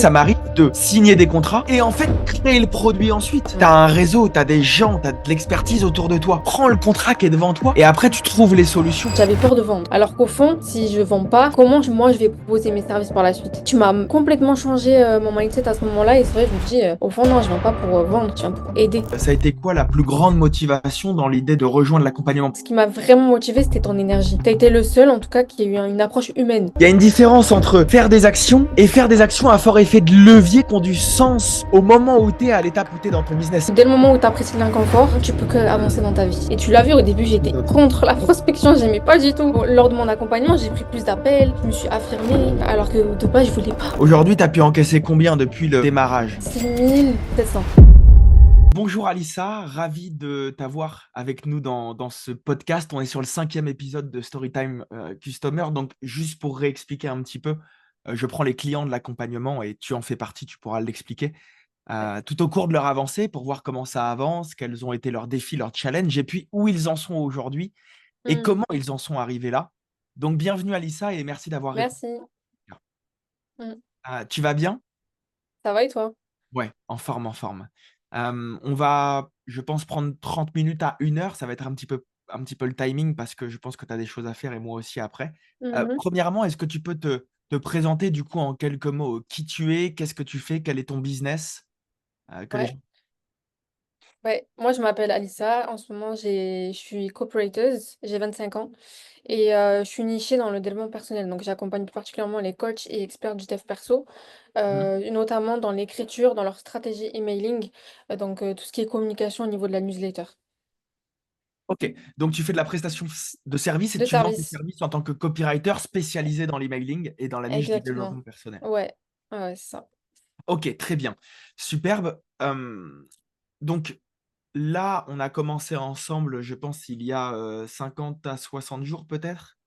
ça m'arrive de signer des contrats et en fait créer le produit ensuite. T'as un réseau, t'as des gens, t'as de l'expertise autour de toi. Prends le contrat qui est devant toi et après tu trouves les solutions. J'avais peur de vendre. Alors qu'au fond, si je vends pas, comment moi je vais proposer mes services par la suite? Tu m'as complètement changé mon mindset à ce moment-là et c'est vrai, je me dis, au fond, non, je viens pas pour vendre, je viens pour aider. Ça a été quoi la plus grande motivation dans l'idée de rejoindre l'accompagnement? Ce qui m'a vraiment motivé, c'était ton énergie. T'as été le seul, en tout cas, qui a eu une approche humaine. Il y a une différence entre faire des actions et faire des actions à fort effet de levier qui ont du sens au moment où t'es à l'étape où t'es dans ton business. Dès le moment où tu apprécies l'inconfort, tu peux que avancer dans ta vie. Et tu l'as vu, au début, j'étais contre la prospection, j'aimais pas du tout. Lors de mon accompagnement, j'ai pris plus d'appels, je me suis affirmée, alors que de base, je voulais pas. Aujourd'hui, t'as pu encaisser combien depuis le démarrage? 6700. Bonjour Alissa, ravi de t'avoir avec nous dans ce podcast. On est sur le 5e épisode de Storytime Customer. Donc, juste pour réexpliquer un petit peu, je prends les clients de l'accompagnement et tu en fais partie, tu pourras l'expliquer tout au cours de leur avancée pour voir comment ça avance, quels ont été leurs défis, leurs challenges et puis où ils en sont aujourd'hui et Hmm, comment ils en sont arrivés là. Donc, bienvenue Alissa et merci d'avoir répondu. merci. Hmm. Tu vas bien? Ça va et toi? Ouais, en forme, en forme. On va, je pense, prendre 30 minutes à 1 heure. Ça va être un petit peu le timing parce que je pense que tu as des choses à faire et moi aussi après. Mhm. Premièrement, est-ce que tu peux te présenter du coup en quelques mots? Qui tu es? Qu'est-ce que tu fais? Quel est ton business? Que les Ouais. gens... Ouais, moi je m'appelle Alissa. En ce moment, je suis copywriter, j'ai 25 ans et je suis nichée dans le développement personnel. Donc j'accompagne plus particulièrement les coachs et experts du dev perso, Mmh. notamment dans l'écriture, dans leur stratégie emailing, donc tout ce qui est communication au niveau de la newsletter. Ok, donc tu fais de la prestation de service et De tu vends tes service, services en tant que copywriter spécialisé dans l'emailing et dans la niche du exactement. développement personnel. Ouais, ouais, ouais, c'est ça. Ok, très bien. Superbe. Donc, là, on a commencé ensemble, je pense, il y a 50 à 60 jours peut-être.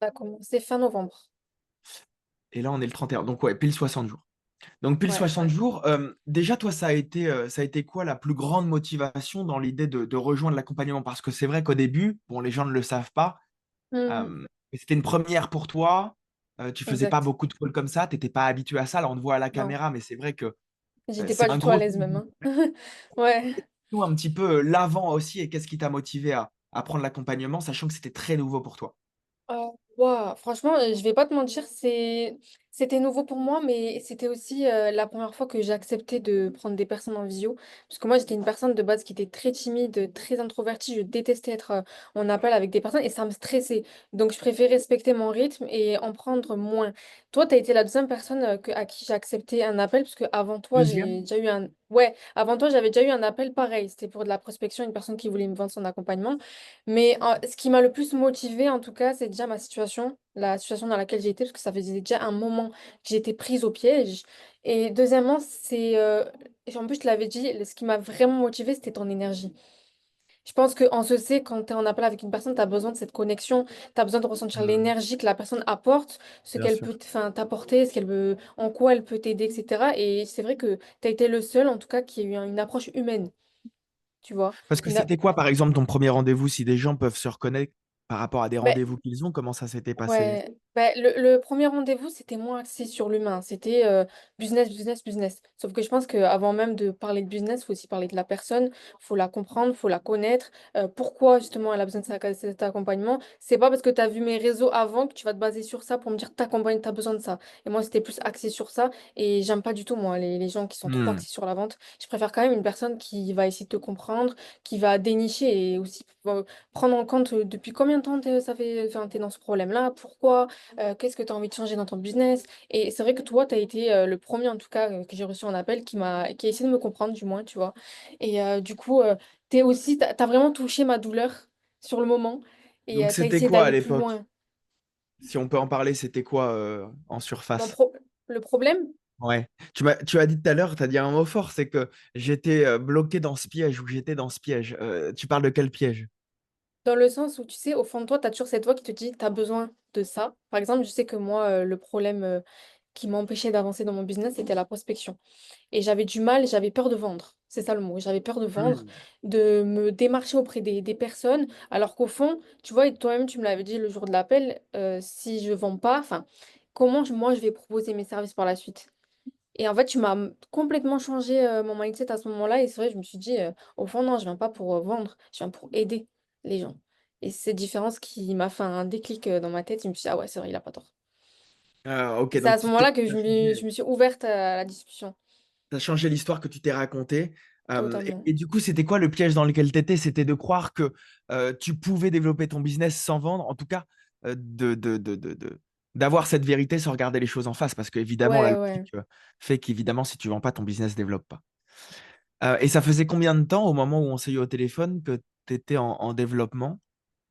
Ça a commencé fin novembre. Et là, on est le 31. Donc, ouais, pile 60 jours. Donc, pile Ouais. 60 jours. Déjà, toi, ça a été quoi la plus grande motivation dans l'idée de rejoindre l'accompagnement? Parce que c'est vrai qu'au début, bon, les gens ne le savent pas, Mhm. mais c'était une première pour toi. Tu faisais pas Exact. beaucoup de calls comme ça. Tu n'étais pas habitué à ça. Là, on te voit à la Non, caméra, mais c'est vrai que j'étais pas c'est du un tout à gros l'aise même, changement. hein. Ouais. Nous un petit peu l'avant aussi et qu'est-ce qui t'a motivé à prendre l'accompagnement, sachant que c'était très nouveau pour toi? Waouh, franchement, je vais pas te mentir, c'était nouveau pour moi, mais c'était aussi, la première fois que j'ai accepté de prendre des personnes en visio. Parce que moi, j'étais une personne de base qui était très timide, très introvertie. Je détestais être, en appel avec des personnes et ça me stressait. Donc je préférais respecter mon rythme et en prendre moins. Toi, tu as été la deuxième personne, à qui j'ai accepté un appel, parce qu'avant toi, j'ai Deuxième. déjà eu un ouais, avant toi, j'avais déjà eu un appel pareil. C'était pour de la prospection, une personne qui voulait me vendre son accompagnement. Mais ce qui m'a le plus motivée, en tout cas, c'est déjà ma situation, la situation dans laquelle j'ai été, parce que ça faisait déjà un moment que j'étais prise au piège. Et deuxièmement, et en plus, je te l'avais dit, ce qui m'a vraiment motivée, c'était ton énergie. Je pense qu'on se sait, quand tu es en appel avec une personne, tu as besoin de cette connexion, tu as besoin de ressentir Mmh. l'énergie que la personne apporte, ce Bien qu'elle sûr. peut t'apporter, ce qu'elle veut, en quoi elle peut t'aider, etc. Et c'est vrai que tu as été le seul, en tout cas, qui a eu une approche humaine, tu vois. Parce que Une, c'était quoi, par exemple, ton premier rendez-vous? Si des gens peuvent se reconnaître par rapport à des bah, rendez-vous qu'ils ont, comment ça s'était passé? Ouais, bah, le 1er rendez-vous, c'était moins axé sur l'humain, c'était, business, business, business. Sauf que je pense qu'avant même de parler de business, il faut aussi parler de la personne, faut la comprendre, faut la connaître, pourquoi justement elle a besoin de cet accompagnement. C'est pas parce que tu as vu mes réseaux avant que tu vas te baser sur ça pour me dire: «Ta compagne, tu as besoin de ça». Et moi, c'était plus axé sur ça et j'aime pas du tout moi les gens qui sont trop Mmh. axés sur la vente. Je préfère quand même une personne qui va essayer de te comprendre, qui va dénicher et aussi, prendre en compte, depuis combien de temps ça fait enfin, tu dans ce problème-là? Pourquoi? Qu'est-ce que tu as envie de changer dans ton business? Et c'est vrai que toi, tu as été, le premier en tout cas, que j'ai reçu en appel qui a essayé de me comprendre du moins, tu vois? Et du coup, tu aussi tu as vraiment touché ma douleur sur le moment et Donc tu as c'était essayé quoi à d'aller plus l'époque? loin. Si on peut en parler, c'était quoi, en Mon surface? pro Le problème, Ouais. Tu as dit tout à l'heure, tu as dit un mot fort, c'est que j'étais, bloqué dans ce piège ou j'étais dans ce piège. Tu parles de quel piège? dans le sens où, tu sais, au fond de toi, tu as toujours cette voix qui te dit: «Tu as besoin de ça». Par exemple, je sais que moi, le problème, qui m'empêchait d'avancer dans mon business, c'était la prospection. Et j'avais du mal, j'avais peur de vendre. C'est ça le mot. J'avais peur de vendre, Mmh. de me démarcher auprès des personnes, alors qu'au fond, tu vois, et toi-même, tu me l'avais dit le jour de l'appel, si je vends pas, enfin, comment moi je vais proposer mes services par la suite? Et en fait, tu m'as complètement changé mon mindset à ce moment-là. Et c'est vrai, je me suis dit, au fond, non, je viens pas pour vendre, je viens pour aider les gens. Et c'est cette différence qui m'a fait un déclic dans ma tête. Je me suis dit, ah ouais, c'est vrai, il a pas tort. Ok, Et c'est à donc ce moment-là que je me suis ouverte à la discussion, t'as changé l'histoire que tu t'es racontée. totalement. Et du coup, c'était quoi le piège dans lequel tu étais? C'était de croire que tu pouvais développer ton business sans vendre, en tout cas, d'avoir cette vérité sans regarder les choses en face, parce qu'évidemment, la Ouais, ouais. logique fait qu'évidemment, si tu vends pas, ton business ne développe pas. Et ça faisait combien de temps au moment où on s'est eu au téléphone que tu étais en développement?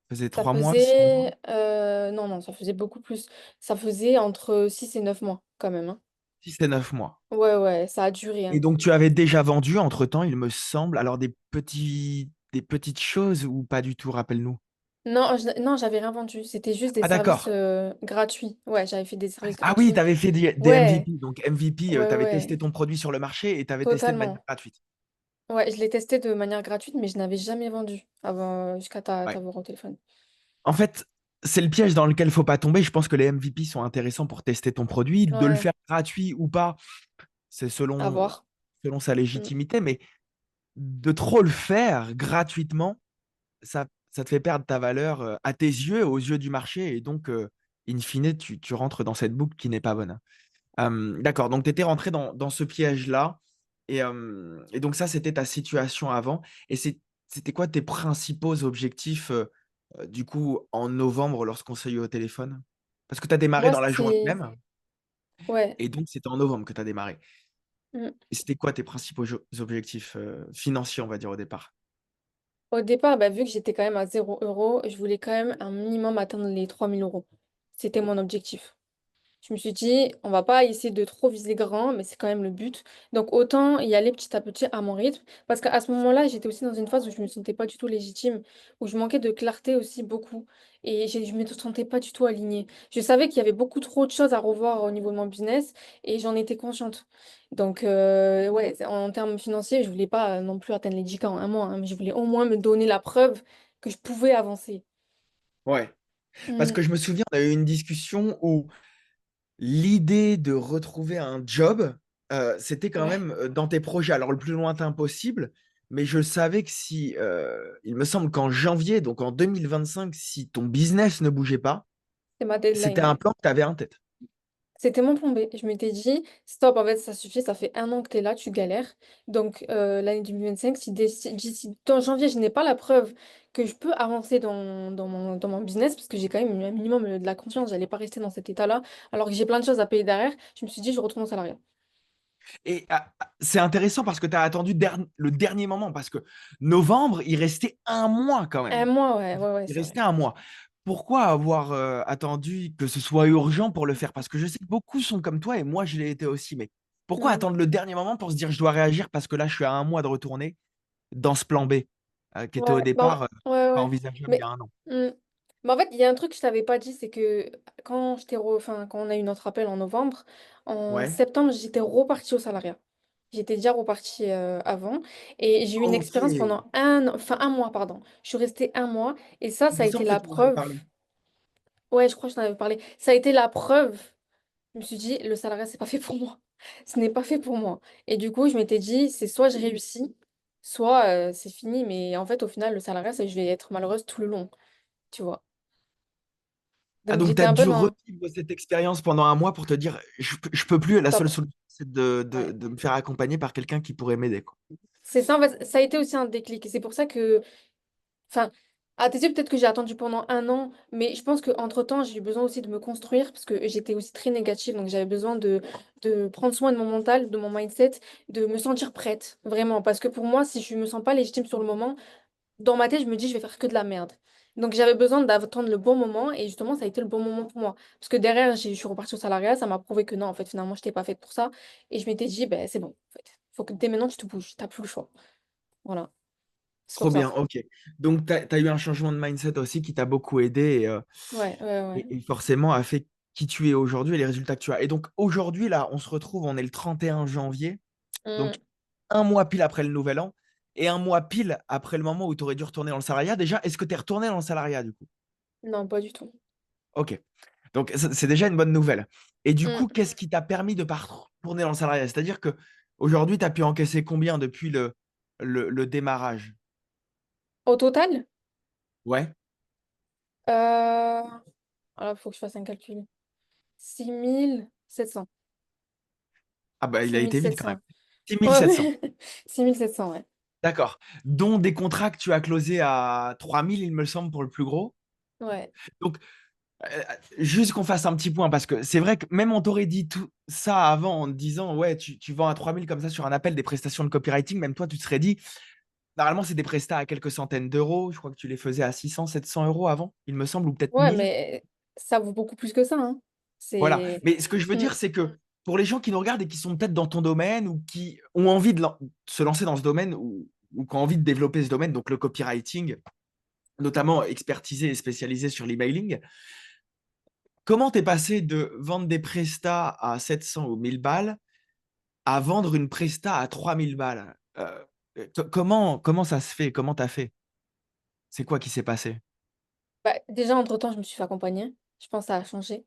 Ça faisait Ça 3 mois, 6 mois? faisait... non, non, ça faisait beaucoup plus. Ça faisait entre 6 et 9 mois, quand même, hein. 6 et 9 mois. Ouais, ouais, ça a duré, Et hein. donc, tu avais déjà vendu entre-temps, il me semble, alors des petites choses ou pas du tout, rappelle-nous. Non, non, j'avais rien vendu. C'était juste des Ah, services d'accord. gratuits. Ouais, j'avais fait des services Ah oui, gratuits. tu avais fait des Ouais, MVP. Donc, MVP, ouais, tu avais testé ouais, ton produit sur le marché et tu avais testé de manière totalement. gratuite. Ouais, je l'ai testé de manière gratuite, mais je n'avais jamais vendu avant jusqu'à Ouais. t'avoir au téléphone. En fait, c'est le piège dans lequel il ne faut pas tomber. Je pense que les MVP sont intéressants pour tester ton produit. De le Ouais, faire gratuit ou pas, c'est à selon, voir. selon sa Mm. légitimité. Mais de trop le faire gratuitement, ça te fait perdre ta valeur à tes yeux, aux yeux du marché. Et donc, in fine, tu rentres dans cette boucle qui n'est pas bonne. D'accord, donc tu étais rentré dans ce piège-là. Et donc ça, c'était ta situation avant. Et c'était quoi tes principaux objectifs, du coup, en novembre, lorsqu'on s'est eu au téléphone? Parce que tu as démarré Moi, dans la journée c'est... même, Ouais. et donc c'était en novembre que tu as démarré. Mm. Et c'était quoi tes principaux objectifs financiers, on va dire, au départ? Au départ, bah, vu que j'étais quand même à 0 euros, je voulais quand même un minimum atteindre les 3 000 euros. C'était mon objectif. Je me suis dit, on va pas essayer de trop viser grand, mais c'est quand même le but. Donc autant y aller petit à petit à mon rythme. Parce qu'à ce moment-là, j'étais aussi dans une phase où je me sentais pas du tout légitime, où je manquais de clarté aussi beaucoup. Et je me sentais pas du tout alignée. Je savais qu'il y avait beaucoup trop de choses à revoir au niveau de mon business et j'en étais consciente. Donc ouais, en termes financiers, je voulais pas non plus atteindre les 10K en un mois, hein, mais je voulais au moins me donner la preuve que je pouvais avancer. Ouais. Parce Mm, que je me souviens, on a eu une discussion où l'idée de retrouver un job, c'était quand ouais, même dans tes projets, alors le plus lointain possible, mais je savais que si, il me semble qu'en janvier, donc en 2025, si ton business ne bougeait pas, c'est ma c'était deadline, un ouais. plan que tu avais en tête. C'était mon plan B. Je m'étais dit, stop, en fait, ça suffit, ça fait un an que tu es là, tu galères. Donc, l'année 2025, si d'ici dans janvier, je n'ai pas la preuve que je peux avancer dans mon business, parce que j'ai quand même eu un minimum de la confiance, j'allais pas rester dans cet état-là, alors que j'ai plein de choses à payer derrière, je me suis dit, je retourne au salariat. Et c'est intéressant parce que tu as attendu le dernier moment, parce que novembre, il restait un mois quand Un même. mois, ouais, ouais, ouais, Il c'est restait vrai. un mois. Pourquoi avoir attendu que ce soit urgent pour le faire? Parce que je sais que beaucoup sont comme toi et moi, je l'ai été aussi. Mais pourquoi Mm. attendre le dernier moment pour se dire je dois réagir parce que là, je suis à un mois de retourner dans ce plan B qui était au Ouais, bon, départ ouais, pas ouais. envisageable il y Mais, a un an? mm. Mais en fait, il y a un truc que je t'avais pas dit, c'est que quand on a eu notre appel en novembre, en Ouais. septembre, j'étais repartie au salariat. J'étais déjà repartie avant et j'ai eu une Ok. expérience pendant un mois, pardon. Je suis restée un mois et Il ça me a été semble que la tu m'en avais preuve. parlé. Ouais, je crois que je t'en avais parlé. Ça a été la preuve. Je me suis dit, le salariat, c'est pas fait pour moi. Ce n'est pas fait pour moi. Et du coup, je m'étais dit, c'est soit je réussis, soit c'est fini. Mais en fait, au final, le salariat, c'est que je vais être malheureuse tout le long, tu vois. Ah, Donc donc tu j'étais as un peu dû dans... revivre cette expérience pendant un mois pour te dire je peux plus, et la seule Stop. solution, c'est de, Ouais. de me faire accompagner par quelqu'un qui pourrait m'aider, quoi. C'est ça, en fait, ça a été aussi un déclic. Et c'est pour ça que, enfin, à tes yeux, peut-être que j'ai attendu pendant un an, mais je pense qu'entre-temps, j'ai eu besoin aussi de me construire parce que j'étais aussi très négative. Donc j'avais besoin de prendre soin de mon mental, de mon mindset, de me sentir prête, vraiment. Parce que pour moi, si je me sens pas légitime sur le moment, dans ma tête, je me dis, je vais faire que de la merde. Donc j'avais besoin d'attendre le bon moment et justement, ça a été le bon moment pour moi. Parce que derrière, je suis repartie au salariat, ça m'a prouvé que non, en fait, finalement, je n'étais pas faite pour ça. Et je m'étais dit, ben, c'est bon, en fait. Faut que dès maintenant, tu te bouges, t'as plus le choix. Voilà, c'est Trop pour bien, ça. ok. Donc tu as eu un changement de mindset aussi qui t'a beaucoup aidé Ouais, ouais, ouais. et forcément a fait qui tu es aujourd'hui et les résultats que tu as. Et donc aujourd'hui, là, on se retrouve, on est le 31 janvier, donc Hmm, un mois pile après le nouvel an et un mois pile après le moment où tu aurais dû retourner dans le salariat. Déjà, est-ce que tu es retourné dans le salariat du coup? non, pas du tout. Ok. Donc, c'est déjà une bonne nouvelle. Et du Mm. coup, qu'est-ce qui t'a permis de pas retourner dans le salariat? C'est-à-dire que aujourd'hui, tu as pu encaisser combien depuis le démarrage? Au total, Ouais. alors il faut que je fasse un calcul. 6 700. Ah bah, il six a mille été vite sept quand même. cents. Six mille Ouais, sept cents. mais 6 700, ouais. D'accord. Dont des contrats que tu as closés à 3000, il me semble, pour le plus gros. Ouais. Donc, euh, juste qu'on fasse un petit point, parce que c'est vrai que même on t'aurait dit tout ça avant en te disant, ouais, tu vends à 3000 comme ça sur un appel des prestations de copywriting, même toi, tu te serais dit, normalement, c'est des prestats à quelques centaines d'euros. Je crois que tu les faisais à 600, 700 euros avant, il me semble, ou peut-être Ouais, 1000. mais ça vaut beaucoup plus que ça, hein. Voilà. C'est. Mais ce que je veux Mm. dire, c'est que pour les gens qui nous regardent et qui sont peut-être dans ton domaine ou qui ont envie de se lancer dans ce domaine ou qui ont envie de développer ce domaine, donc le copywriting, notamment expertisé et spécialisé sur l'emailing, comment t'es passé de vendre des prestats à 700 ou 1000 balles à vendre une presta à 3000 balles? Comment ça se fait? Comment t'as fait? C'est quoi qui s'est passé? Bah, déjà, entre-temps, je me suis fait accompagner. Je pense que ça a changé.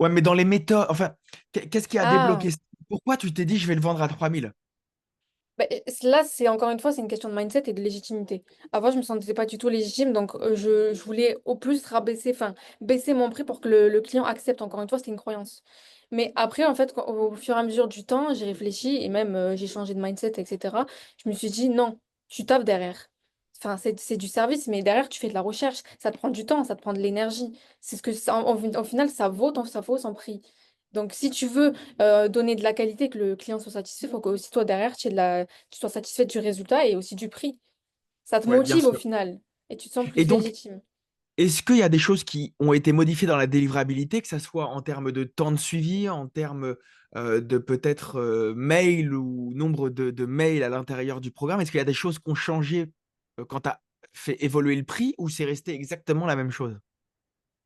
Ouais, mais dans les méthodes, enfin, qu'est-ce qui a Ah! débloqué? Pourquoi tu t'es dit je vais le vendre à 3000? Bah, là, c'est encore une fois, c'est une question de mindset et de légitimité. Avant, je me sentais pas du tout légitime, donc je voulais au plus rabaisser, enfin, baisser mon prix pour que le client accepte. Encore une fois, c'était une croyance. Mais après, en fait, au fur et à mesure du temps, j'ai réfléchi et même j'ai changé de mindset, etc. Je me suis dit, non, tu tapes derrière. Enfin, c'est du service, mais derrière, tu fais de la recherche. Ça te prend du temps, ça te prend de l'énergie. C'est ce que, au final, ça vaut son prix. Donc, si tu veux donner de la qualité, que le client soit satisfait, il faut que aussi toi derrière, tu sois satisfait du résultat et aussi du prix. Ça te Ouais, bien motive au sûr. final et tu te sens Et plus donc, légitime. est-ce qu'il y a des choses qui ont été modifiées dans la délivrabilité, que ce soit en termes de temps de suivi, en termes de peut-être mail ou nombre de mails à l'intérieur du programme? Est-ce qu'il y a des choses qui ont changé quand tu as fait évoluer le prix ou c'est resté exactement la même chose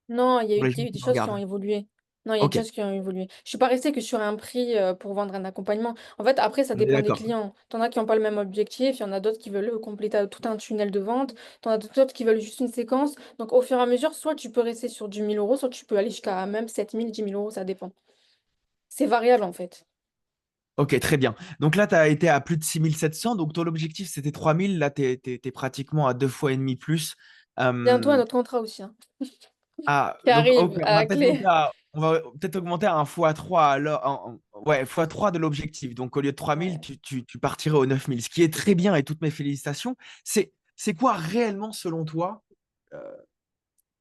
Non, pour les il y gens a eu qui des nous choses qui ont regardent? évolué. Non, il y a des Ok, choses qui ont évolué. Je suis pas restée que sur un prix pour vendre un accompagnement. En fait, après, ça on est dépend des d'accord. clients. T'en as qui n'ont pas le même objectif, il y en a d'autres qui veulent compléter tout un tunnel de vente. T'en as d'autres qui veulent juste une séquence. Donc, au fur et à mesure, soit tu peux rester sur du 1000 euros, soit tu peux aller jusqu'à même 7000, 10 000 euros, ça dépend. C'est variable en fait. Ok, très bien. Donc là, tu as été à plus de 6700. Donc ton objectif, c'était 3000. Là, tu es pratiquement à deux fois et demi plus. Bientôt un Euh, autre contrat aussi, hein, Ah, qui donc, ok, arrive à la clé. on va peut-être augmenter à un x3, ouais, x3 de l'objectif. Donc, au lieu de 3000, Ouais. tu partirais aux 9000, ce qui est très bien et toutes mes félicitations. C'est quoi réellement, selon toi? euh,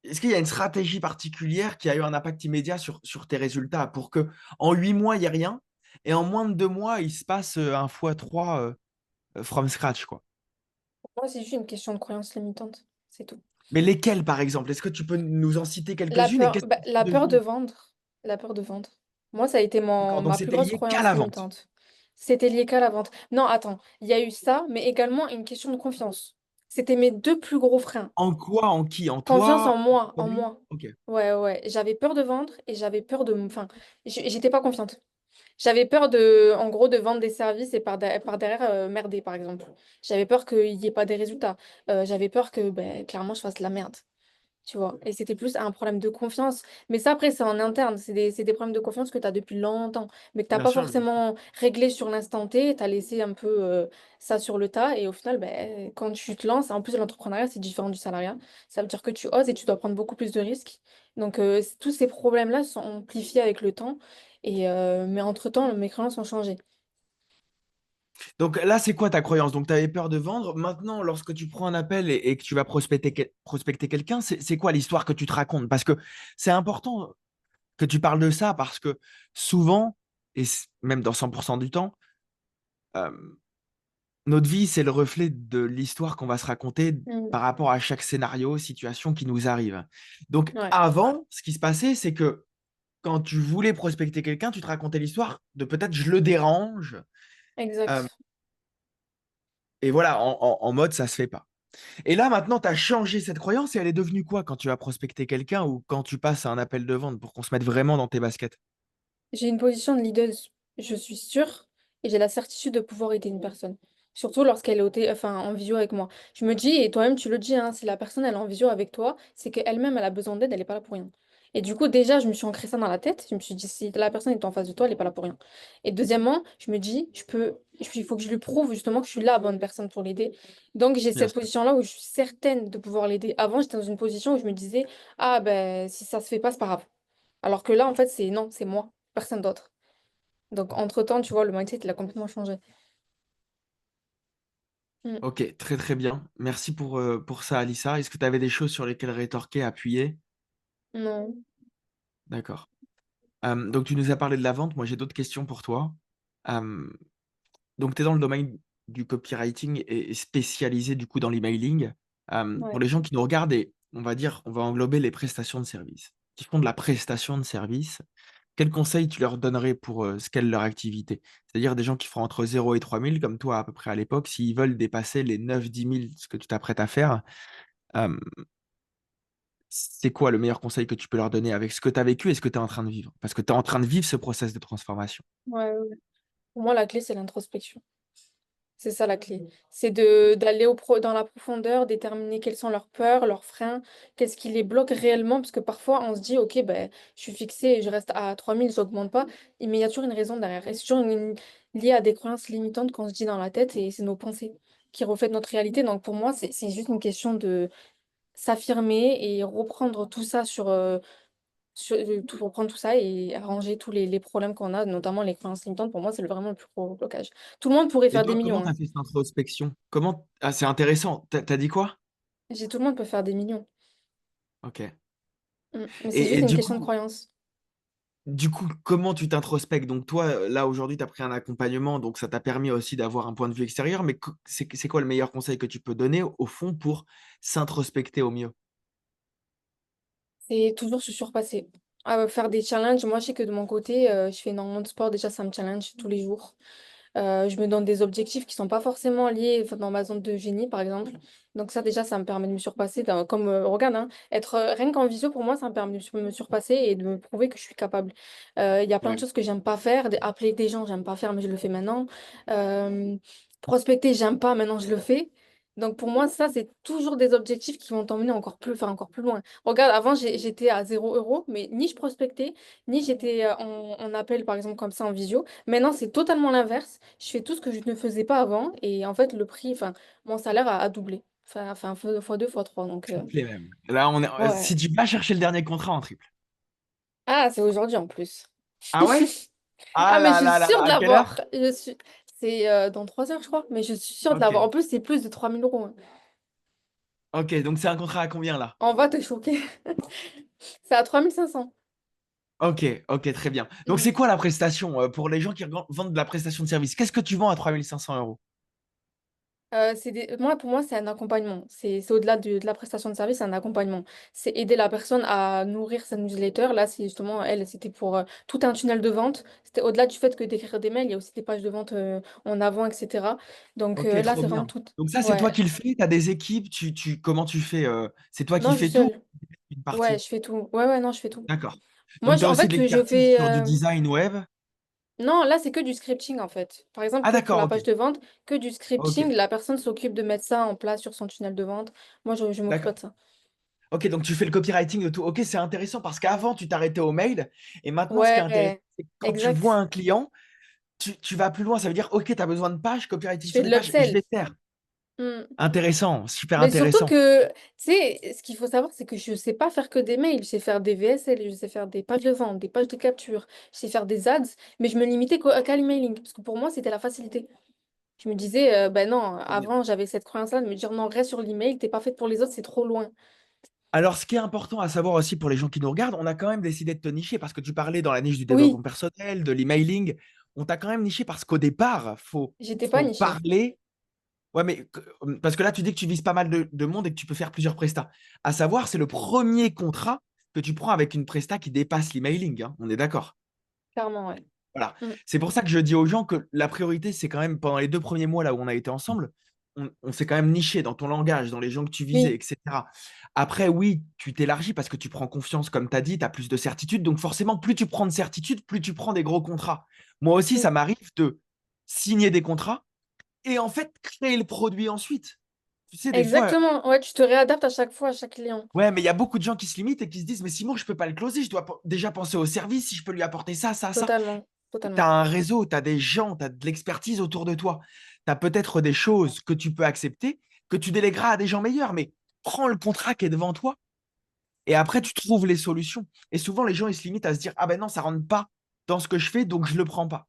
Est-ce qu'il y a une stratégie particulière qui a eu un impact immédiat sur tes résultats pour que en 8 mois, il n'y ait rien et en moins de 2 mois, il se passe un x3 from scratch, quoi. Pour moi, c'est juste une question de croyance limitante. C'est tout. Mais lesquels, par exemple? Est-ce que tu peux nous en citer quelques-unes et qu'est-ce Bah, que tu la peur de devines? vendre. La peur de vendre. Moi, ça a été D'accord, donc ma plus c'était grosse lié qu'à croyance la vente. limitante. C'était lié qu'à la vente. Non, attends, il y a eu ça, mais également une question de confiance. C'était mes deux plus gros freins. En quoi? En qui? En Confiance toi? en moi, En en produit? moi. Ok. Ouais, ouais. J'avais peur de vendre et j'avais peur de... Enfin, j'étais pas confiante. J'avais peur en gros, de vendre des services et par derrière merder, par exemple. J'avais peur qu'il n'y ait pas des résultats. J'avais peur que, ben, clairement, je fasse de la merde. Tu vois. Et c'était plus un problème de confiance. Mais ça, après, c'est en interne. C'est des problèmes de confiance que tu as depuis longtemps, mais que tu n'as Bien pas sûr, bien sûr. forcément réglé sur l'instant T. Tu as laissé un peu ça sur le tas. Et au final, ben, quand tu te lances, en plus, l'entrepreneuriat, c'est différent du salariat. Ça veut dire que tu oses et tu dois prendre beaucoup plus de risques. Donc, tous ces problèmes-là sont amplifiés avec le temps. Mais entre-temps, mes croyances ont changé. Donc là, c'est quoi ta croyance? Donc, tu avais peur de vendre. Maintenant, lorsque tu prends un appel et que tu vas prospecter quelqu'un, c'est quoi l'histoire que tu te racontes? Parce que c'est important que tu parles de ça parce que souvent, et même dans 100% du temps, euh, notre vie, c'est le reflet de l'histoire qu'on va se raconter Mm. par rapport à chaque scénario, situation qui nous arrive. Donc, Ouais, avant, ce qui se passait, c'est que quand tu voulais prospecter quelqu'un, tu te racontais l'histoire de peut-être je le dérange. euh, exact. et voilà, en mode ça se fait pas. Et là, maintenant, tu as changé cette croyance et elle est devenue quoi quand tu vas prospecter quelqu'un ou quand tu passes à un appel de vente pour qu'on se mette vraiment dans tes baskets? J'ai une position de leader. Je suis sûre et j'ai la certitude de pouvoir aider une personne. Surtout lorsqu'elle est enfin, en visio avec moi. Je me dis, et toi-même tu le dis, hein, si la personne elle est en visio avec toi, c'est qu'elle-même elle a besoin d'aide, elle n'est pas là pour rien. Et du coup, déjà, je me suis ancré ça dans la tête. Je me suis dit, si la personne est en face de toi, elle n'est pas là pour rien. Et deuxièmement, je me dis, il faut que je lui prouve justement que je suis la bonne personne pour l'aider. Donc, j'ai Bien cette sûr. position-là où je suis certaine de pouvoir l'aider. Avant, j'étais dans une position où je me disais, ah ben, si ça se fait pas, c'est pas grave. Alors que là, en fait, c'est non, c'est moi, personne d'autre. Donc, entre-temps, tu vois, le mindset, il a complètement changé. Mm. Ok, très très bien. Merci pour ça, Alissa. Est-ce que tu avais des choses sur lesquelles rétorquer, appuyer? Non. D'accord. Donc, tu nous as parlé de la vente. Moi, j'ai d'autres questions pour toi. Euh, donc, tu es dans le domaine du copywriting et spécialisé du coup dans l'emailing. Pour Ouais. les gens qui nous regardent, et on va dire, on va englober les prestations de services, qui font de la prestation de services, quels conseils tu leur donnerais pour scaler leur activité? C'est-à-dire des gens qui font entre 0 et 3 000, comme toi à peu près à l'époque, s'ils veulent dépasser les 9 10 000, ce que tu t'apprêtes à faire, euh, c'est quoi le meilleur conseil que tu peux leur donner avec ce que tu as vécu et ce que tu es en train de vivre? Parce que tu es en train de vivre ce process de transformation. Ouais, ouais, ouais. Pour moi, la clé, c'est l'introspection. C'est ça la clé. C'est de d'aller dans la profondeur, déterminer quelles sont leurs peurs, leurs freins, qu'est-ce qui les bloque réellement. Parce que parfois, on se dit, OK, ben, je suis fixée, je reste à 3000, je n'augmente pas. Mais il y a toujours une raison derrière. Et c'est toujours lié à des croyances limitantes qu'on se dit dans la tête et c'est nos pensées qui reflètent notre réalité. Donc pour moi, c'est juste une question de s'affirmer et reprendre tout ça reprendre tout ça et arranger tous les problèmes qu'on a, notamment les croyances limitantes. Pour moi, c'est vraiment le plus gros blocage. Tout le monde pourrait Et faire des toi, comment millions, tu as hein. fait cette introspection? Comment... Ah, c'est intéressant. T'as dit quoi? Tout le monde peut faire des millions. Ok. Mais c'est juste Et une question de croyance. du coup, comment tu t'introspectes? Donc, toi, là, aujourd'hui, tu as pris un accompagnement, donc ça t'a permis aussi d'avoir un point de vue extérieur, mais c'est quoi le meilleur conseil que tu peux donner, au fond, pour s'introspecter au mieux? C'est toujours se surpasser. Faire des challenges. Moi, je sais que de mon côté, je fais énormément de sport. Déjà, ça me challenge tous les jours. Je me donne des objectifs qui sont pas forcément liés enfin, dans ma zone de génie, par exemple. Donc ça, déjà, ça me permet de me surpasser. Comme, regarde, hein, être rien qu'en visio, pour moi, ça me permet de me surpasser et de me prouver que je suis capable. Il y a plein de Ouais. choses que j'aime pas faire. Appeler des gens, j'aime pas faire, mais je le fais maintenant. Euh, Prospecter, j'aime pas, maintenant je le fais. Donc pour moi, ça, c'est toujours des objectifs qui vont t'emmener encore plus loin. Regarde, avant, j'étais à 0 euros, mais ni je prospectais, ni j'étais en appel, par exemple, comme ça, en visio. Maintenant, c'est totalement l'inverse. Je fais tout ce que je ne faisais pas avant. Et en fait, le prix, enfin, mon salaire a doublé. Enfin, fois deux, fois trois. Donc, Triplé même. Là, ouais. si tu vas chercher le dernier contrat en triple. Ah, c'est aujourd'hui en plus. Ah ouais? Ah, Ah mais je là suis là là, sûre de à quelle l'avoir. heure? C'est dans 3 heures, je crois. Mais je suis sûre de Ok. l'avoir. En plus, c'est plus de 3000 euros, hein. Ok, donc c'est un contrat à combien là? On va te choquer. C'est à 3500. Ok, ok, très bien. Donc Mm. c'est quoi la prestation pour les gens qui vendent de la prestation de service? Qu'est-ce que tu vends à 3 500 euros? Moi, pour moi, c'est un accompagnement. C'est au-delà de la prestation de service, c'est un accompagnement. C'est aider la personne à nourrir sa newsletter. Là, c'est justement, elle, c'était pour tout un tunnel de vente. C'était au-delà du fait que d'écrire des mails, il y a aussi des pages de vente en avant, etc. Donc Ok, là, trop c'est vraiment bien. tout. Donc ça, c'est toi Ouais. qui le fais? Tu as des équipes? Comment tu fais c'est toi qui Non, je fais suis tout? seule. Une Ouais, partie. je fais tout. Ouais, ouais, non, je fais tout. D'accord. Moi, Donc tu as en aussi de fait, je l'expertise fais. sur du design web? Non, là, c'est que du scripting, en fait. Par exemple, Ah que pour d'accord, la ok. page de vente, que du Ok, scripting. La personne s'occupe de mettre ça en place sur son tunnel de vente. Moi, je m'occupe pas d'accord. de ça. Ok, donc tu fais le copywriting de tout. Ok, c'est intéressant parce qu'avant, tu t'arrêtais au mail. Et maintenant, ce qui est intéressant, Ouais, c'est que quand tu vois exact. un client, tu vas plus loin. Ça veut dire, ok, tu as besoin de pages, copywriting Je sur fais de des pages, je l'upsell. vais faire. Hmm. Intéressant, super Mais surtout intéressant. que, tu sais, ce qu'il faut savoir, c'est que je sais pas faire que des mails. Je sais faire des VSL, je sais faire des pages de vente, des pages de capture, je sais faire des ads, mais je me limitais qu'à l'emailing. Parce que pour moi, c'était la facilité. Je me disais, ben non, Trop bien. avant, j'avais cette croyance-là de me dire, non, reste sur l'email, t'es pas faite pour les autres, c'est trop loin. Alors, ce qui est important à savoir aussi pour les gens qui nous regardent, on a quand même décidé de te nicher parce que tu parlais dans la niche du développement Oui, personnel, de l'emailing. On t'a quand même niché parce qu'au départ, j'étais pas faut nichée, parler. Ouais, mais parce que là, tu dis que tu vises pas mal de monde et que tu peux faire plusieurs prestats. À savoir, c'est le premier contrat que tu prends avec une presta qui dépasse l'emailing, hein. On est d'accord. clairement, ouais. Voilà. Hmm. C'est pour ça que je dis aux gens que la priorité, c'est quand même pendant les 2 premiers mois là où on a été ensemble, on s'est quand même niché dans ton langage, dans les gens que tu visais, Oui, etc. Après, oui, tu t'élargis parce que tu prends confiance, comme tu as dit, tu as plus de certitude. Donc forcément, plus tu prends de certitude, plus tu prends des gros contrats. Moi aussi, oui, ça m'arrive de signer des contrats et en fait créer le produit ensuite. Tu sais, des fois, Exactement. Ouais, tu te réadaptes à chaque fois, à chaque client. ouais, mais il y a beaucoup de gens qui se limitent et qui se disent, mais Simon, je peux pas le closer, je dois déjà penser au service, si je peux lui apporter ça, ça, ça. Totalement. Tu as Totalement. un réseau, tu as des gens, tu as de l'expertise autour de toi. Tu as peut-être des choses que tu peux accepter, que tu délégueras à des gens meilleurs, mais prends le contrat qui est devant toi et après, tu trouves les solutions. Et souvent, les gens, ils se limitent à se dire, ah ben non, ça rentre pas dans ce que je fais, donc je le prends pas.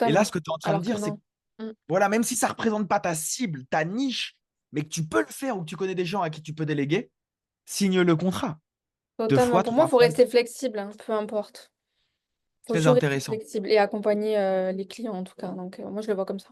Et là, Totalement. ce que tu es en train de Alors que dire, c'est que, non. Mm. voilà, même si ça représente pas ta cible, ta niche, mais que tu peux le faire ou que tu connais des gens à qui tu peux déléguer, signe le contrat. Deux Totalement. fois, Pour moi, il trois faut fois, rester flexible, hein, peu importe. Faut très toujours rester intéressant. flexible et accompagner les clients en tout cas. Donc moi je le vois comme ça.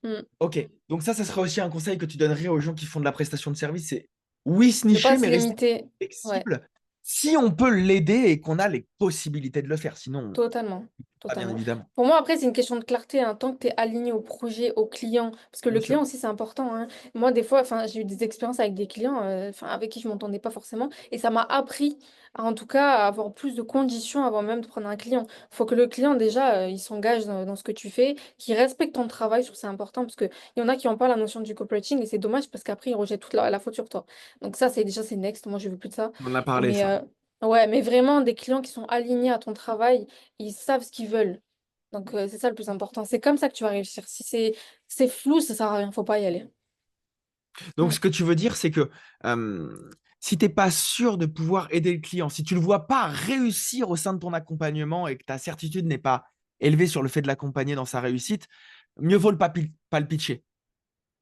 Mm. Ok, donc ça serait aussi un conseil que tu donnerais aux gens qui font de la prestation de service, c'est oui, se Ne pas nicher, se mais rester limiter. Ouais. flexible si on peut l'aider et qu'on a les possibilités de le faire. Sinon, Totalement, pas bien totalement. évidemment. Pour moi, après, c'est une question de clarté, hein, tant que tu es aligné au projet, au client, parce que Bien le client sûr. aussi, c'est important, hein. Moi, des fois, enfin, j'ai eu des expériences avec des clients avec qui je m'entendais pas forcément, et ça m'a appris, en tout cas, à avoir plus de conditions avant même de prendre un client. Faut que le client, déjà, il s'engage dans ce que tu fais, qu'il respecte ton travail, je trouve que c'est important, parce qu'il y en a qui n'ont pas la notion du cooperating, et c'est dommage, parce qu'après, ils rejettent toute la faute sur toi. Donc ça, c'est déjà, c'est next, moi, je veux plus de ça. On en a parlé, Mais ça. ouais, mais vraiment, des clients qui sont alignés à ton travail, ils savent ce qu'ils veulent. Donc, c'est ça le plus important. C'est comme ça que tu vas réussir. Si c'est flou, ça sert à rien. Faut pas y aller. Donc, Mm. ce que tu veux dire, c'est que si tu n'es pas sûr de pouvoir aider le client, si tu ne le vois pas réussir au sein de ton accompagnement et que ta certitude n'est pas élevée sur le fait de l'accompagner dans sa réussite, mieux vaut pas le pitcher.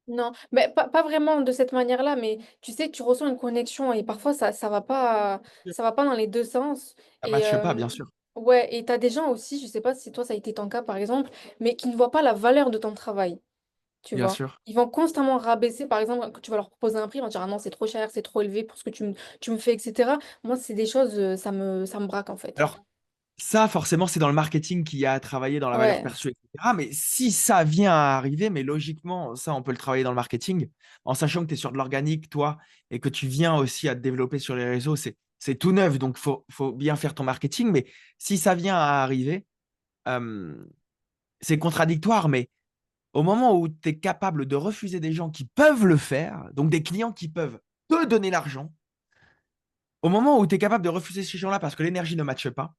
Non, mais pas vraiment de cette manière-là, mais tu sais, tu ressens une connexion et parfois ça va pas dans les deux sens. Ça Et matche pas, bien sûr. ouais, et tu as des gens aussi, je sais pas si toi ça a été ton cas par exemple, mais qui ne voient pas la valeur de ton travail. Tu Bien vois. sûr. Ils vont constamment rabaisser, par exemple, quand tu vas leur proposer un prix, ils vont dire, ah non, c'est trop cher, c'est trop élevé pour ce que tu me fais, etc. Moi, c'est des choses, ça me braque en fait. Alors, ça, forcément, c'est dans le marketing qu'il y a à travailler dans la valeur Ouais, perçue, etc. Mais si ça vient à arriver, mais logiquement, ça, on peut le travailler dans le marketing, en sachant que tu es sur de l'organique, toi, et que tu viens aussi à te développer sur les réseaux, c'est tout neuf, donc faut bien faire ton marketing. Mais si ça vient à arriver, euh, c'est contradictoire, mais au moment où tu es capable de refuser des gens qui peuvent le faire, donc des clients qui peuvent te donner l'argent, au moment où tu es capable de refuser ces gens-là parce que l'énergie ne matche pas,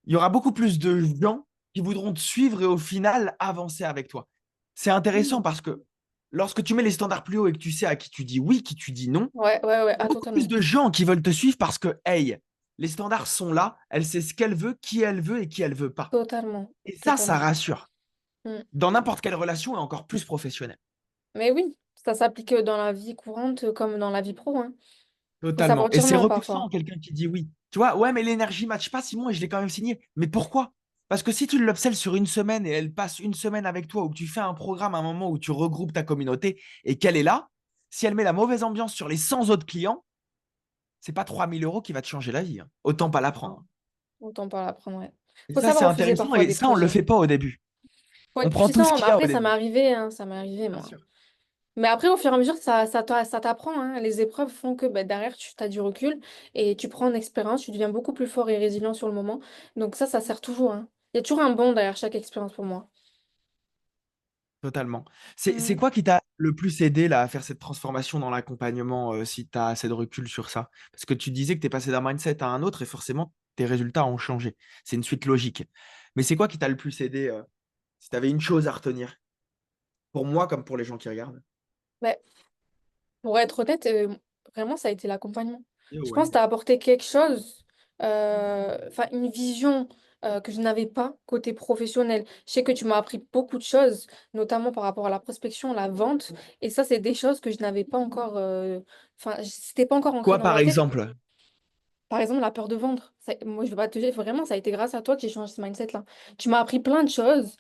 il y aura beaucoup plus de gens qui voudront te suivre et au final avancer avec toi. C'est intéressant Mm. parce que lorsque tu mets les standards plus haut et que tu sais à qui tu dis oui, qui tu dis non, Ouais, ouais, ouais, il y a ah, beaucoup plus totalement. de gens qui veulent te suivre parce que, hey, les standards sont là, elle sait ce qu'elle veut, qui elle veut et qui elle veut pas. Totalement, Et ça totalement. rassure. Mm. Dans n'importe quelle relation et encore plus professionnelle. Mais oui, ça s'applique dans la vie courante comme dans la vie pro, hein. Faut Totalement. savoir Et dire c'est non repoussant, parfois. quelqu'un qui dit oui. Tu vois, ouais, mais l'énergie ne matche pas, Simon, et je l'ai quand même signé. Mais pourquoi? Parce que si tu l'obsèdes sur une semaine et elle passe une semaine avec toi, ou que tu fais un programme à un moment où tu regroupes ta communauté et qu'elle est là, si elle met la mauvaise ambiance sur les 100 autres clients, c'est pas 3 000 € qui va te changer la vie, hein. Autant pas Non, l'apprendre. autant pas l'apprendre, ouais. Et Faut ça, c'est savoir refuser intéressant parfois et des ça, on ne le projets. fait pas au début. Faut On être prend tout ce puissant, mais qu'il y a au après, ça m'est début. arrivé, hein, ça m'est arrivé, Bien moi. sûr. Mais après, au fur et à mesure, ça t'apprend, hein. Les épreuves font que bah, derrière, tu as du recul et tu prends en expérience, tu deviens beaucoup plus fort et résilient sur le moment. Donc ça sert toujours, hein. Il y a toujours un bon derrière chaque expérience pour moi. Totalement. C'est Mm. quoi qui t'a le plus aidé là, à faire cette transformation dans l'accompagnement, si tu as assez de recul sur ça? Parce que tu disais que tu es passé d'un mindset à un autre et forcément, tes résultats ont changé. C'est une suite logique. Mais c'est quoi qui t'a le plus aidé, si tu avais une chose à retenir? Pour moi, comme pour les gens qui regardent. Ouais. Pour être honnête, vraiment, ça a été l'accompagnement. Eh Je pense que ouais. tu as apporté quelque chose, enfin une vision que je n'avais pas côté professionnel. Je sais que tu m'as appris beaucoup de choses, notamment par rapport à la prospection, la vente, et ça, c'est des choses que je n'avais pas encore, enfin, c'était pas encore ancré Quoi, dans par ma tête. exemple? Par exemple, la peur de vendre. Moi, je vais pas te dire, vraiment, ça a été grâce à toi que j'ai changé ce mindset-là. Tu m'as appris plein de choses.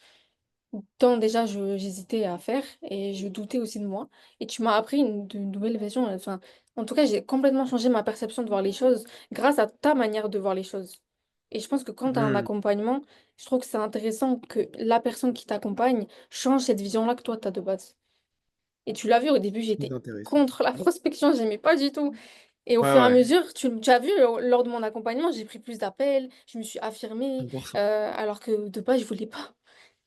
Tant déjà, j'hésitais à faire et je doutais aussi de moi. Et tu m'as appris une nouvelle vision. Enfin, en tout cas, j'ai complètement changé ma perception de voir les choses grâce à ta manière de voir les choses. Et je pense que quand tu as un Hmm, accompagnement, je trouve que c'est intéressant que la personne qui t'accompagne change cette vision-là que toi, tu as de base. Et tu l'as vu, au début, très j'étais intéressant. contre la prospection, j'aimais pas du tout. Et au Ouais, fur et à ouais, mesure, tu as vu, lors de mon accompagnement, j'ai pris plus d'appels, je me suis affirmée, 100%. alors que de base, je voulais pas.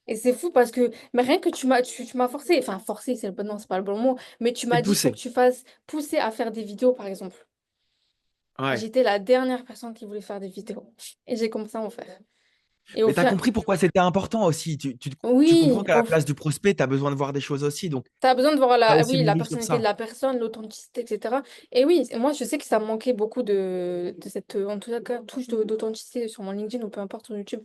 Et c'est fou parce que, mais rien que tu m'as forcé, enfin forcé, non, c'est pas le bon mot, mais tu Et m'as dit, il faut que poussé. tu fasses pousser à faire des vidéos, par exemple. Ouais. J'étais la dernière personne qui voulait faire des vidéos. Et j'ai commencé à en faire. Et au Mais tu as final, compris pourquoi c'était important aussi. Tu comprends oui, qu'à la place du prospect, tu as besoin de voir des choses aussi. Donc, tu as besoin de voir tu as la, aussi oui, la voulu sur personnalité de ça. la personne, l'authenticité, etc. Et oui, moi, je sais que ça me manquait beaucoup de cette, en tout cas, touche d'authenticité sur mon LinkedIn ou peu importe sur YouTube.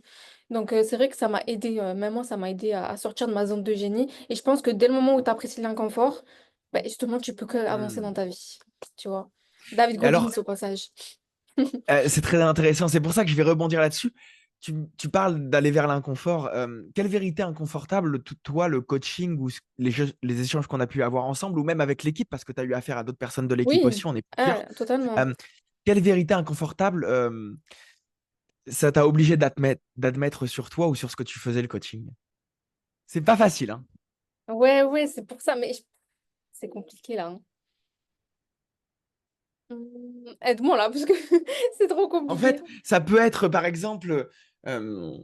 Donc, c'est vrai que ça m'a aidé, même moi, ça m'a aidé à sortir de ma zone de génie. Et je pense que dès le moment où tu apprécies l'inconfort, bah, justement, tu peux que avancer dans Hmm. ta vie. Tu vois. David Et Goggins, alors, au passage. c'est très intéressant. C'est pour ça que je vais rebondir là-dessus. Tu parles d'aller vers l'inconfort. Quelle vérité inconfortable, toi, le coaching ou les échanges qu'on a pu avoir ensemble, ou même avec l'équipe, parce que tu as eu affaire à d'autres personnes de l'équipe Oui, aussi, on est plusieurs. ah, totalement. Euh, Quelle vérité inconfortable ça t'a obligé d'admettre sur toi ou sur ce que tu faisais le coaching? C'est pas facile, hein. Ouais, ouais, c'est pour ça, mais c'est compliqué là, hein. Aide-moi là, parce que c'est trop En compliqué. fait, ça peut être, par exemple, euh,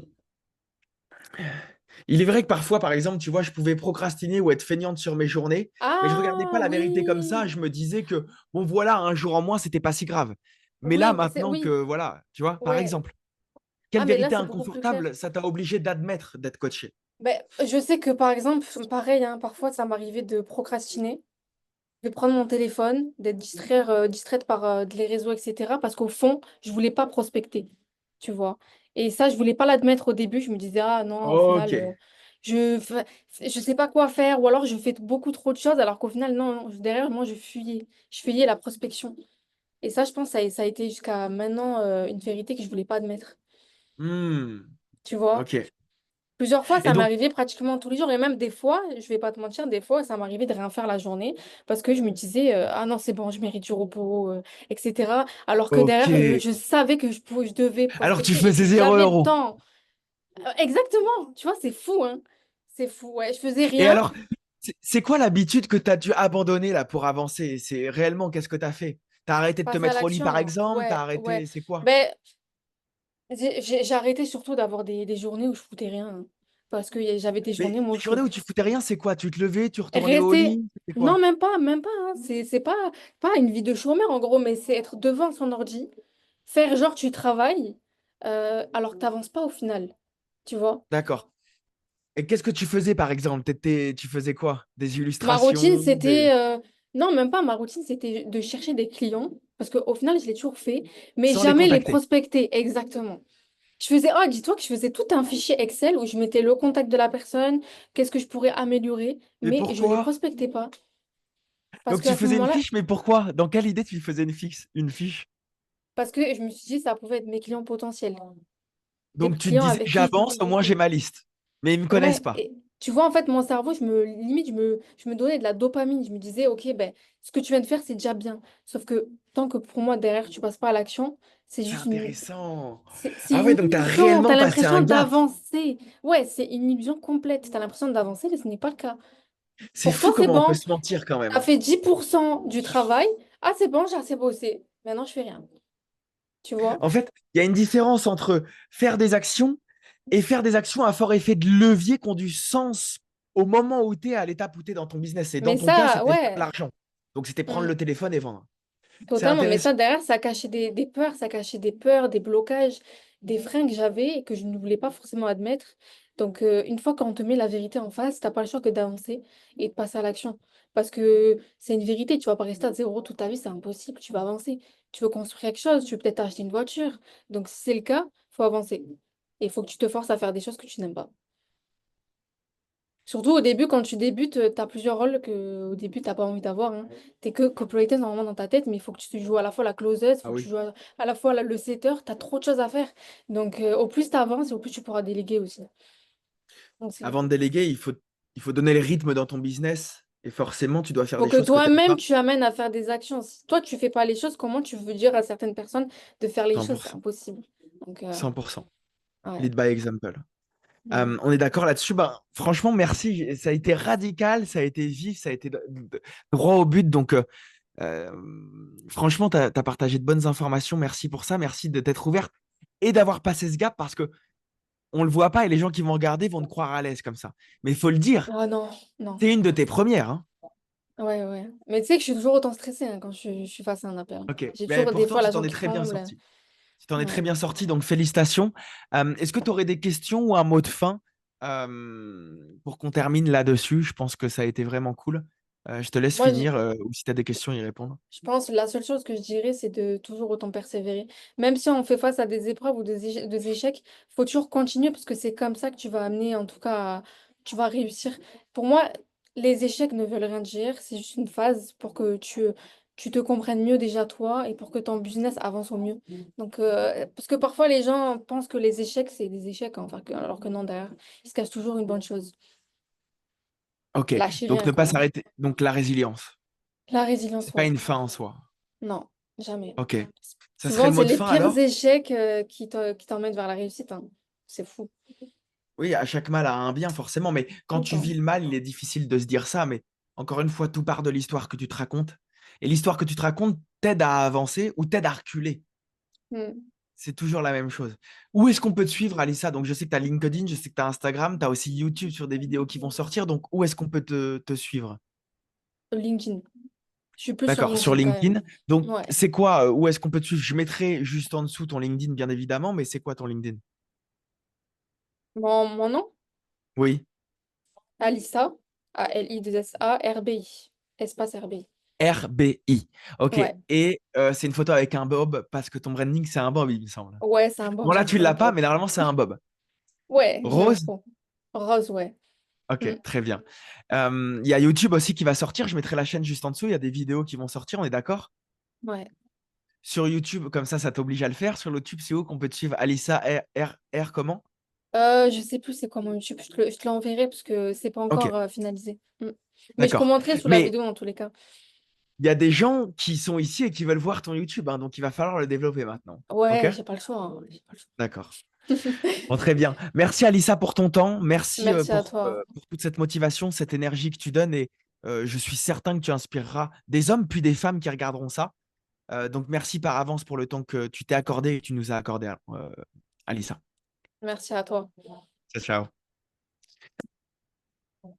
il est vrai que parfois, par exemple, tu vois, je pouvais procrastiner ou être feignante sur mes journées, mais je regardais pas Ah la vérité comme ça. oui, Je me disais que, bon, voilà, un jour en moins, c'était pas si grave. Mais là, oui, c'est maintenant que, oui, voilà, tu vois, par ouais. exemple, Ah quelle mais là vérité c'est beaucoup plus clair. inconfortable ça t'a obligé d'admettre d'être coaché? Ben, je sais que par exemple, pareil, hein, parfois ça m'arrivait de procrastiner, de prendre mon téléphone, d'être distraite par les réseaux, etc. Parce qu'au fond, je voulais pas prospecter, tu vois. Et ça, je voulais pas l'admettre au début. Je me disais, ah non, au Ok. final, je fa- je sais pas quoi faire, ou alors je fais beaucoup trop de choses, alors qu'au final, non, non, derrière moi, je fuyais. Je fuyais la prospection. Et ça, je pense, ça a été jusqu'à maintenant une vérité que je voulais pas admettre, Hmm. tu vois. Ok. Plusieurs fois, Et ça donc, m'arrivait pratiquement tous les jours. Et même des fois, je vais pas te mentir, des fois, ça m'arrivait de rien faire la journée parce que je me disais, ah non, c'est bon, je mérite du repos, etc. Alors que ok. derrière, je savais que je devais Alors, tu prospecter et faisais que zéro j'avais le euro. temps. Exactement. Tu vois, c'est fou, hein. C'est fou. Ouais, je faisais Et rien. alors, c'est quoi l'habitude que tu as dû abandonner là pour avancer? C'est réellement qu'est-ce que tu as fait? T'as arrêté de te Passer à mettre au lit par l'action. exemple? T'as Ouais, ouais. arrêté, c'est quoi? Ben, j'ai arrêté surtout d'avoir des journées où je foutais rien, hein. Parce que j'avais des Mais journées, moi, les journées où tu foutais rien, c'est quoi? Tu te levais, tu retournais au rester. lit? C'était Non, quoi? même pas, hein. C'est pas une vie de chômeur en gros, mais c'est être devant son ordi, faire genre tu travailles, alors que t'avances pas au final. Tu vois? D'accord. Et qu'est-ce que tu faisais par exemple? Tu faisais quoi? Des Ma routine, illustrations, c'était. Non, même pas. Ma routine, c'était de chercher des clients. Parce qu'au final, je l'ai toujours fait, mais sans les jamais les contacter. prospecter. Exactement. Je faisais. Oh, dis-toi que je faisais tout un fichier Excel où je mettais le contact de la personne, qu'est-ce que je pourrais améliorer, Mais mais je les pourquoi? prospectais pas. Parce Donc tu qu'à ce faisais une moment-là, fiche, mais pourquoi? Dans quelle idée tu faisais une fiche? parce que je me suis dit, ça pouvait être mes clients potentiels. Des Donc tu te clients disais, avec qui je pourrais j'avance, au moins j'ai bosser. ma liste. Mais ils me connaissent Ouais, pas. et tu vois, en fait, mon cerveau, limite, je me donnais de la dopamine. Je me disais, OK, ben, ce que tu viens de faire, c'est déjà bien. Sauf que tant que pour moi, derrière, tu passes pas à l'action, c'est C'est juste intéressant. c'est Ah une ouais, donc t'as illusion. T'as réellement passé l'impression un gap. d'avancer. Ouais, c'est une illusion complète. T'as l'impression d'avancer, mais ce n'est pas le cas. C'est Pour toi, fou c'est comment on peut bon. se mentir quand T'as même. fait 10% du travail. Ah, c'est bon, j'ai assez bossé. Maintenant, je fais rien. Tu vois? En fait, il y a une différence entre faire des actions et faire des actions à fort effet de levier qui ont du sens au moment où tu es à l'étape où tu es dans ton business. Et dans Mais ton cas, ça, c'était faire de ouais. l'argent. Donc, c'était prendre Mm. le téléphone et vendre. C'est Totalement, mais intéressant. ça derrière, ça cachait des peurs, ça cachait des peurs, des blocages, des freins que j'avais et que je ne voulais pas forcément admettre. Donc, une fois qu'on te met la vérité en face, t'as pas le choix que d'avancer et de passer à l'action. Parce que c'est une vérité, tu vas pas rester à zéro toute ta vie, c'est impossible, tu vas avancer. Tu veux construire quelque chose, tu veux peut-être acheter une voiture. Donc, si c'est le cas, faut avancer. Et il faut que tu te forces à faire des choses que tu n'aimes pas. Surtout au début, quand tu débutes, tu as plusieurs rôles que au début, t'as pas envie d'avoir, hein. Tu que copywriter normalement dans ta tête, mais il faut que tu joues à la fois la closeuse, il Ah faut que tu oui. joues à la fois le setter, tu as trop de choses à faire. Donc au plus tu avances, au plus tu pourras déléguer aussi. Donc c'est Avant de déléguer, il faut donner le rythme dans ton business. Et forcément, tu dois faire faut des que choses que tu n'aimes toi-même pas. tu amènes à faire des actions. Si toi tu fais pas les choses, comment tu veux dire à certaines personnes de faire les choses? C'est 100%. impossible. Donc 100%. ouais. Lead by example. Mm. On est d'accord là-dessus. Ben, franchement, merci. Ça a été radical, ça a été vif, ça a été droit au but. Donc, Euh, franchement, tu as partagé de bonnes informations. Merci pour ça. Merci de t'être ouverte et d'avoir passé ce gap parce que on le voit pas et les gens qui vont regarder vont te croire à l'aise comme ça. Mais il faut le dire, Ah non, non. c'est une de tes premières, hein. Ouais, ouais. Mais tu sais que je suis toujours autant stressée hein, quand je suis face à un appel, hein. Ok, J'ai mais toujours des pourtant fois tu la t'en jambe es qui très bien tremble. sorti. Tu t'en es très Ouais. bien sorti, donc félicitations. Est-ce que tu aurais des questions ou un mot de fin pour qu'on termine là-dessus? Je pense que ça a été vraiment cool. Je te laisse Moi, finir ou si tu as des questions, y répondre. je pense que la seule chose que je dirais, c'est de toujours autant persévérer. Même si on fait face à des épreuves ou des échecs, faut toujours continuer parce que c'est comme ça que tu vas amener, en tout cas, tu vas réussir. Pour moi, les échecs ne veulent rien dire, c'est juste une phase pour que tu te comprennes mieux déjà toi et pour que ton business avance au mieux. Donc, parce que parfois les gens pensent que les échecs, c'est des échecs, hein, enfin, alors que non, derrière, il se cache toujours une bonne chose. Ok, Lâchez donc rien, ne pas quoi. s'arrêter. Donc la résilience, La résilience, c'est pas ouais. une fin en soi. Non, jamais. Ok, ça serait Souvent, le c'est mot de les fin pires alors? échecs qui t'emmènent vers la réussite, hein. C'est fou. Oui, à chaque mal a un bien forcément, mais Tout quand le tu vis temps. le mal, il est difficile de se dire ça, mais encore une fois, tout part de l'histoire que tu te racontes. Et l'histoire que tu te racontes t'aide à avancer ou t'aide à reculer. Mm. C'est toujours la même chose. Où est-ce qu'on peut te suivre, Alissa? Donc, je sais que tu as LinkedIn, je sais que tu as Instagram, tu as aussi YouTube sur des vidéos qui vont sortir. Donc, où est-ce qu'on peut te suivre? LinkedIn. Je suis plus sur D'accord, sur LinkedIn quand même. LinkedIn. Donc, Ouais. c'est quoi? Où est-ce qu'on peut te suivre? Je mettrai juste en dessous ton LinkedIn, bien évidemment, mais c'est quoi ton LinkedIn? Mon nom, Oui, Alissa, Alissa, espace RBI. RBI. Ok. Ouais. Et c'est une photo avec un bob parce que ton branding, c'est un bob, il me semble. Ouais, c'est un bob, Bon, là, j'aime tu trop le l'as pas, bob. mais normalement, c'est un bob. Ouais, j'aime Rose? trop. Rose, ouais. Ok, Mm. très bien. Il y a YouTube aussi qui va sortir. Je mettrai la chaîne juste en dessous. Il y a des vidéos qui vont sortir, on est d'accord? Ouais. Sur YouTube, comme ça t'oblige à le faire. Sur YouTube, c'est où qu'on peut te suivre? Alissa R comment? Je sais plus c'est quoi mon YouTube. Je te l'enverrai parce que c'est pas Ok, encore finalisé. Mm. Mais je d'accord. commenterai sous la Mais vidéo dans tous les cas. il y a des gens qui sont ici et qui veulent voir ton YouTube, hein, donc il va falloir le développer maintenant. Ok? Ouais, j'ai pas le choix, hein, j'ai pas le D'accord. choix. Bon, très bien. Merci Alissa pour ton temps. Merci Merci à toi. pour toute cette motivation, cette énergie que tu donnes et je suis certain que tu inspireras des hommes puis des femmes qui regarderont ça. Donc merci par avance pour le temps que tu t'es accordé et que tu nous as accordé, Alissa. Merci à toi. Ciao, ciao.